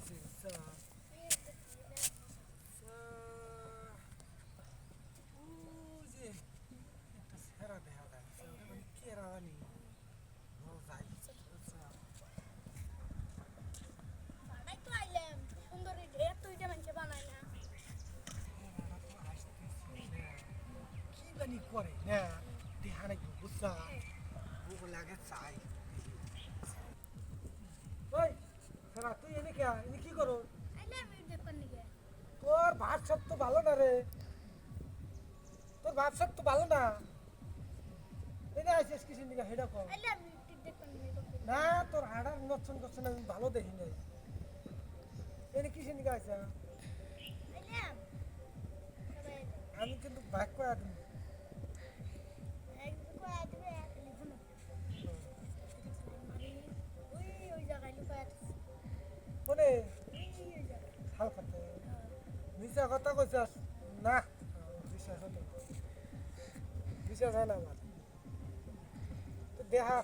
পাইছি যে একটা সেরা দেখা যায় ওটা মানে কেরানি যাই বানাই তো আইলাম সুন্দর ঢের তো এটা মানুষ বানায় না কি জানি করে না দেখা নাকি বুঝছা ভুক লাগে চাই ওই সেরা তুই এনে কে এনে কি করো আইলাম এই দেখবার নিকে তোর ভাত সব তো ভালো না রে তোর ভাত সব তো ভালো না এনে আইছিস কিসের দিকে হেডা কর আইলাম এই দেখবার নিকে না তোর হাড়ার নচ্ছন করছেন আমি ভালো দেখি নাই এনে কিসের দিকে আইসা আইলাম তবে আমি কিন্তু ভাগ করে দিই এক লুকায় দিবে এক লিখুন ওই ওই জায়গায় লুকায় কোনে ওই জায়গায় হাল খাতে মিশা কথা কইছাস না বিশ্বাস হতো বিশ্বাস হয় না আমার তো দেহা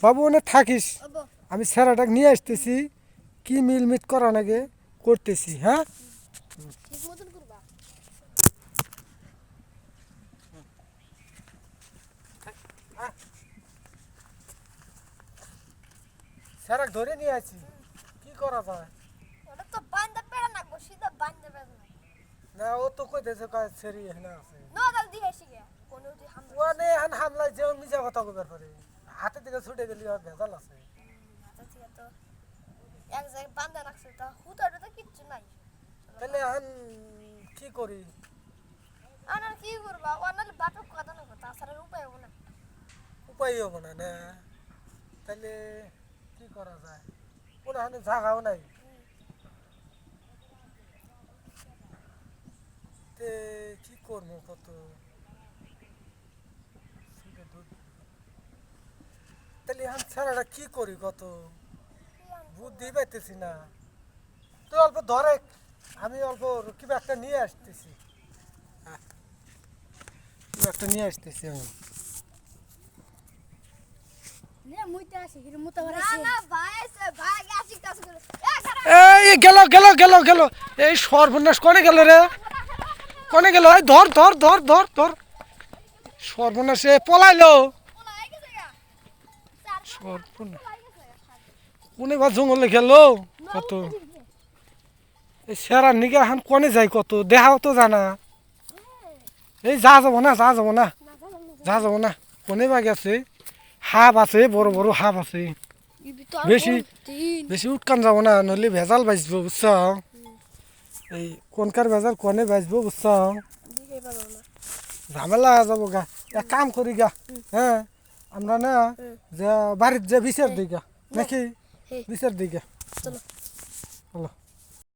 বাবু ওনে থাকিস ওবো আমি স্যারাটাকে নিয়ে আসতেছি কি মিলমিট করা নাগে করতেছি হ্যাঁ ঠিক মতন করবা স্যারাক ধরে নিয়ে আসি কি করা যায় ওটা তো বান্দা পেড়া না গো সিধা বান্দা পেড়া না না ও তো কইতেছে কাজ সেরি এখানে আছে না দাল দিয়ে এসে গে কোন উঠি হামলা ওনে হান হামলায় যেমন মিশা কথা কইবার পারে হাতে থেকে ছুটে গেলি আর ভেজাল আছে আচ্ছা ঠিক আছে তো এক জায়গায় বান্দা রাখছে তা হুতাটা তো কিচ্ছু নাই তাহলে হান কি করি আনার কি করবা ওনার বাপে কথা না কথা আসার উপায় হবে না উপায় হবো না না তাহলে কি করা যায় কোনো হানে জাগাও নাই তে কি করবো কত তাহলে হান ছাড়াটা কি করি কত বুদ্ধি পাইতেছি না তুই অল্প ধরে আমি অল্প কিবা একটা নিয়ে আসতেছি কিবা একটা নিয়ে আসতেছি আমি নে মুইতে আসি হির মুতা বাড়াইছে না না ভাই আছে ভাই আসি কাজ করে এই গেল গেল গেল গেল এই সর্বনাশ কোনে গেল রে কোনে গেল এই ধর ধর ধর ধর ধর সর্বনাশে পলাইলো পলাই গেছে গা সর্বনাশ কোনে বা জঙ্গলে গেল কত এই সেরার নিকে এখন কোনে যাই কত দেখাও তো জানা এই যা যাবো না যা যাবো না যা যাবো না কোনে বা গেছে হাফ আছে বড় বড় হাফ আছে বেশি বেশি উৎকান যাব না নইলে ভেজাল বাজবো বুঝছ এই কোনকার ভেজাল কোনে বাজবো বুঝছ ঝামেলা যাবো গা এক কাম করি গা হ্যাঁ আমরা না যে বাড়ির যে বিচার দিই গা নাকি বিচার দিই গা চলো চলো